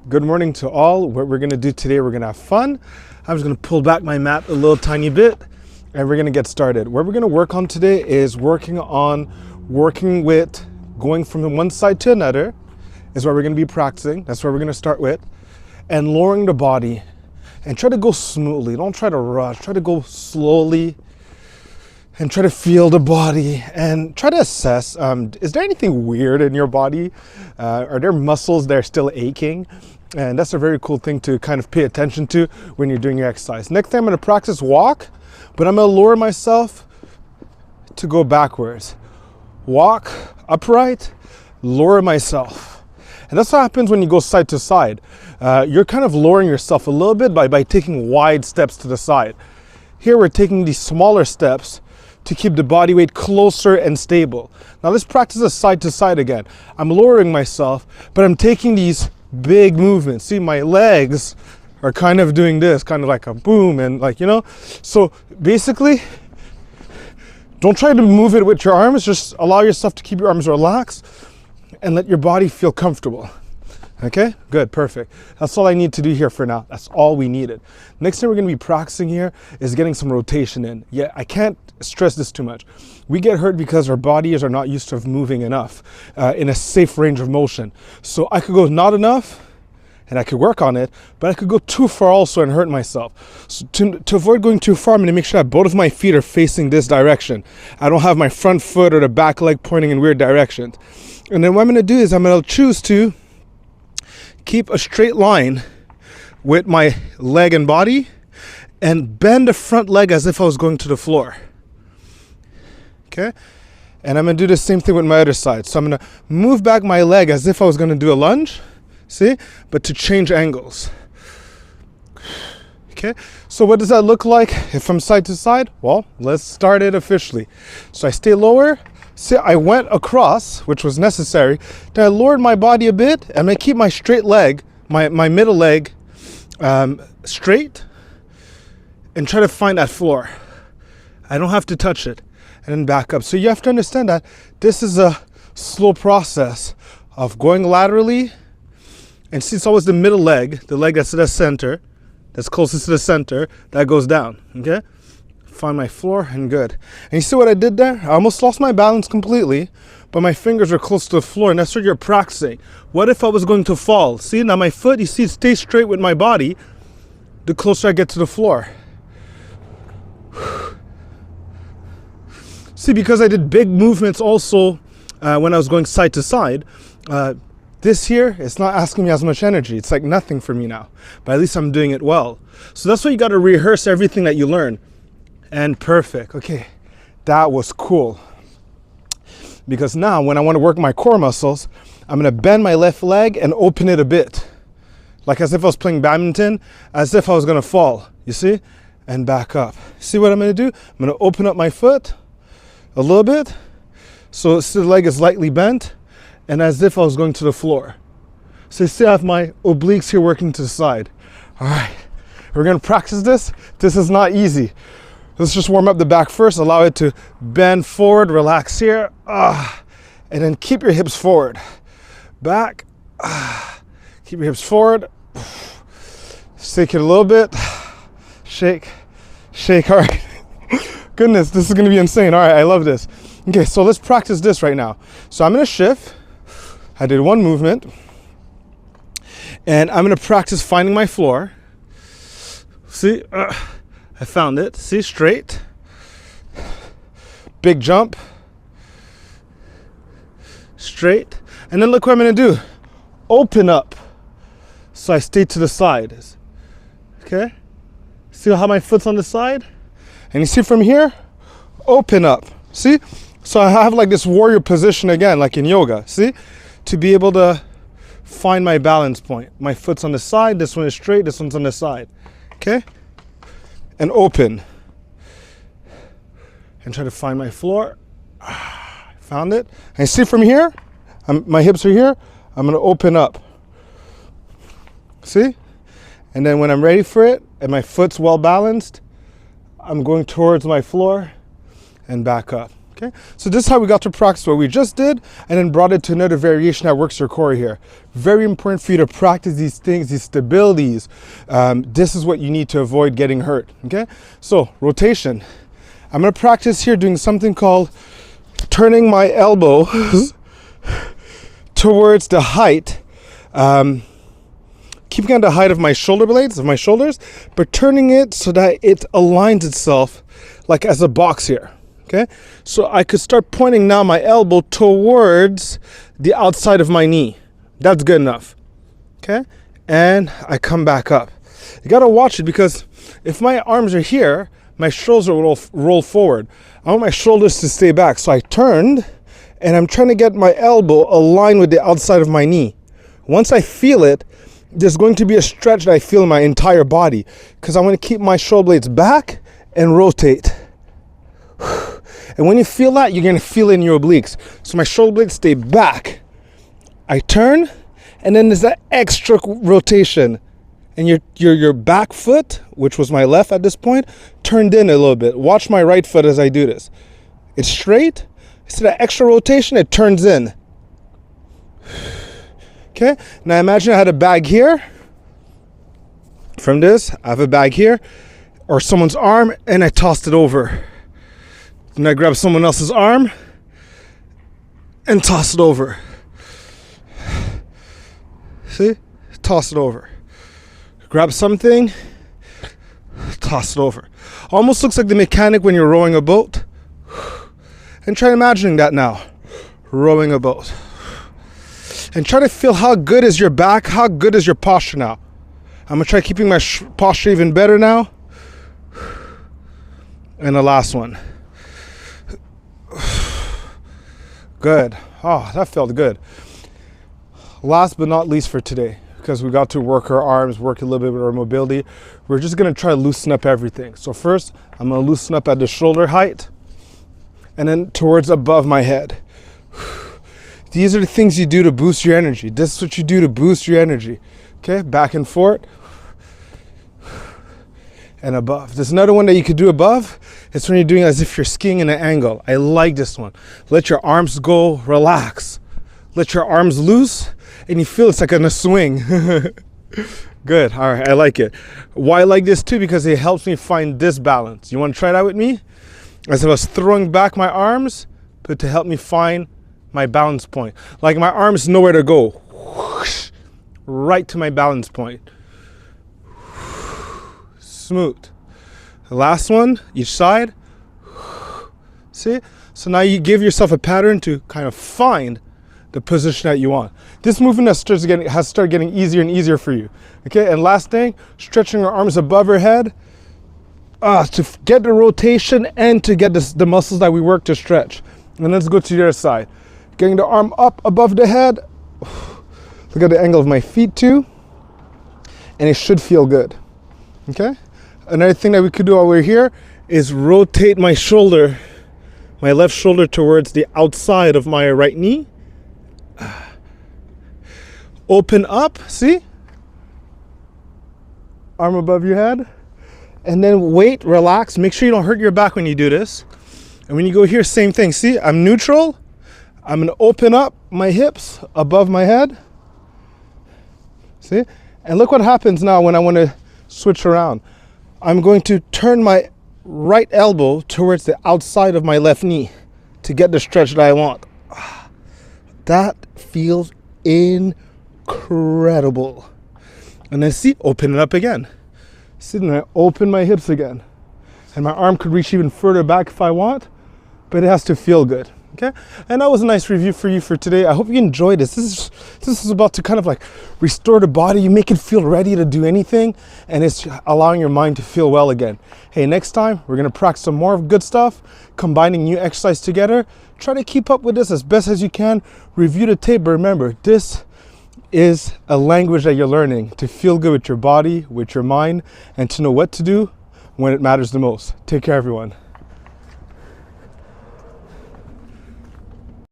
Good morning to all. What we're gonna do today, we're gonna have fun. I'm just gonna pull back my mat a little tiny bit and we're gonna get started. What we're gonna work on today is working with going from one side to another is what we're gonna be practicing. That's what we're gonna start with. And lowering the body and try to go smoothly. Don't try to rush, try to go slowly and try to feel the body and try to assess, is there anything weird in your body? Are there muscles that are still aching? And that's a very cool thing to kind of pay attention to when you're doing your exercise. Next time I'm gonna practice walk, but I'm gonna lower myself to go backwards. Walk upright, lower myself. And that's what happens when you go side to side. You're kind of lowering yourself a little bit by taking wide steps to the side. Here we're taking these smaller steps to keep the body weight closer and stable. Now let's practice this side to side again. I'm lowering myself, but I'm taking these big movements. See, my legs are kind of doing this, kind of like a boom and like, you know? So basically, don't try to move it with your arms, just allow yourself to keep your arms relaxed and let your body feel comfortable. Okay, good, perfect. That's all I need to do here for now. That's all we needed. Next thing we're gonna be practicing here is getting some rotation in. Yeah, I can't stress this too much. We get hurt because our bodies are not used to moving enough in a safe range of motion. So I could go not enough, and I could work on it, but I could go too far also and hurt myself. So to avoid going too far, I'm gonna make sure that both of my feet are facing this direction. I don't have my front foot or the back leg pointing in weird directions. And then what I'm gonna do is I'm gonna choose to keep a straight line with my leg and body and bend the front leg as if I was going to the floor. Okay? And I'm gonna do the same thing with my other side. So I'm gonna move back my leg as if I was gonna do a lunge, see? But to change angles. Okay? So what does that look like if I'm side to side? Well, let's start it officially. So I stay lower. See, I went across, which was necessary. Then I lowered my body a bit. I'm gonna keep my straight leg, my middle leg straight and try to find that floor. I don't have to touch it and then back up. So you have to understand that this is a slow process of going laterally, and see, it's always the middle leg, the leg that's at the center, that's closest to the center, that goes down, okay? Find my floor and good. And you see what I did there? I almost lost my balance completely, but my fingers are close to the floor, and that's what you're practicing. What if I was going to fall? See, now my foot, you see, it stays straight with my body the closer I get to the floor. See, because I did big movements also when I was going side to side, this here, it's not asking me as much energy. It's like nothing for me now, but at least I'm doing it well. So that's why you got to rehearse everything that you learn. And perfect. Okay, that was cool. Because now when I want to work my core muscles, I'm going to bend my left leg and open it a bit. Like as if I was playing badminton, as if I was going to fall, you see? And back up. See what I'm going to do? I'm going to open up my foot a little bit. So the leg is lightly bent and as if I was going to the floor. So you see I have my obliques here working to the side. All right, we're going to practice this. This is not easy. Let's just warm up the back first, allow it to bend forward, relax here, and then keep your hips forward. Back, keep your hips forward, shake it a little bit, shake, shake, all right. Goodness, this is gonna be insane, all right, I love this. Okay, so let's practice this right now. So I'm gonna shift, I did one movement, and I'm gonna practice finding my floor. See, I found it. See, straight. Big jump. Straight. And then look what I'm going to do. Open up. So I stay to the side. Okay? See how my foot's on the side? And you see from here? Open up. See? So I have like this warrior position again, like in yoga. See? To be able to find my balance point. My foot's on the side. This one is straight. This one's on the side. Okay? And open and try to find my floor. Found it. And see from here, my hips are here. I'm going to open up. See? And then when I'm ready for it and my foot's well balanced, I'm going towards my floor and back up. Okay. Okay, so this is how we got to practice what we just did and then brought it to another variation that works your core here. Very important for you to practice these things, these stabilities. This is what you need to avoid getting hurt. Okay, so rotation. I'm going to practice here doing something called turning my elbow towards the height, keeping on the height of my shoulder blades, of my shoulders, but turning it so that it aligns itself like as a box here. Okay, so I could start pointing now my elbow towards the outside of my knee. That's good enough. Okay, and I come back up. You got to watch it, because if my arms are here, my shoulders will roll forward. I want my shoulders to stay back. So I turned and I'm trying to get my elbow aligned with the outside of my knee. Once I feel it, there's going to be a stretch that I feel in my entire body, because I want to keep my shoulder blades back and rotate. And when you feel that, you're going to feel it in your obliques. So my shoulder blades stay back. I turn, and then there's that extra rotation. And your back foot, which was my left at this point, turned in a little bit. Watch my right foot as I do this. It's straight. So that extra rotation, it turns in. Okay, now imagine I had a bag here. From this, I have a bag here, or someone's arm, and I tossed it over. Then I grab someone else's arm and toss it over. See? Toss it over. Grab something, toss it over. Almost looks like the mechanic when you're rowing a boat. And try imagining that now. Rowing a boat. And try to feel how good is your back, how good is your posture now. I'm going to try keeping my posture even better now. And the last one. Good. Oh, that felt good. Last but not least for today, because we got to work our arms, work a little bit with our mobility, we're just going to try to loosen up everything. So first, I'm going to loosen up at the shoulder height and then towards above my head. These are the things you do to boost your energy. This is what you do to boost your energy. Okay, back and forth and above. There's another one that you could do above. It's when you're doing as if you're skiing in an angle. I like this one. Let your arms go, relax. Let your arms loose, and you feel it's like in a swing. Good, all right, I like it. Why I like this too? Because it helps me find this balance. You want to try that with me? As if I was throwing back my arms, but to help me find my balance point. Like my arms nowhere to go. Whoosh, right to my balance point. Smooth. The last one, each side. See? So now you give yourself a pattern to kind of find the position that you want. This movement has started getting easier and easier for you. Okay, and last thing, stretching your arms above your head to get the rotation and to get the muscles that we work to stretch. And let's go to the other side. Getting the arm up above the head. Look at the angle of my feet too. And it should feel good. Okay? Another thing that we could do while we're here is rotate my shoulder, my left shoulder towards the outside of my right knee. Open up, see? Arm above your head. And then wait, relax. Make sure you don't hurt your back when you do this. And when you go here, same thing. See, I'm neutral. I'm going to open up my hips above my head. See? And look what happens now when I want to switch around. I'm going to turn my right elbow towards the outside of my left knee to get the stretch that I want. That feels incredible. And then see, open it up again. See, then I open my hips again. And my arm could reach even further back if I want, but it has to feel good. Okay, and that was a nice review for you for today. I hope you enjoyed this. This is about to kind of like restore the body. You make it feel ready to do anything, and it's allowing your mind to feel well again. Hey, next time we're gonna practice some more good stuff, combining new exercise together. Try to keep up with this as best as you can. Review the tape, but remember, this is a language that you're learning to feel good with your body, with your mind, and to know what to do when it matters the most. Take care, everyone.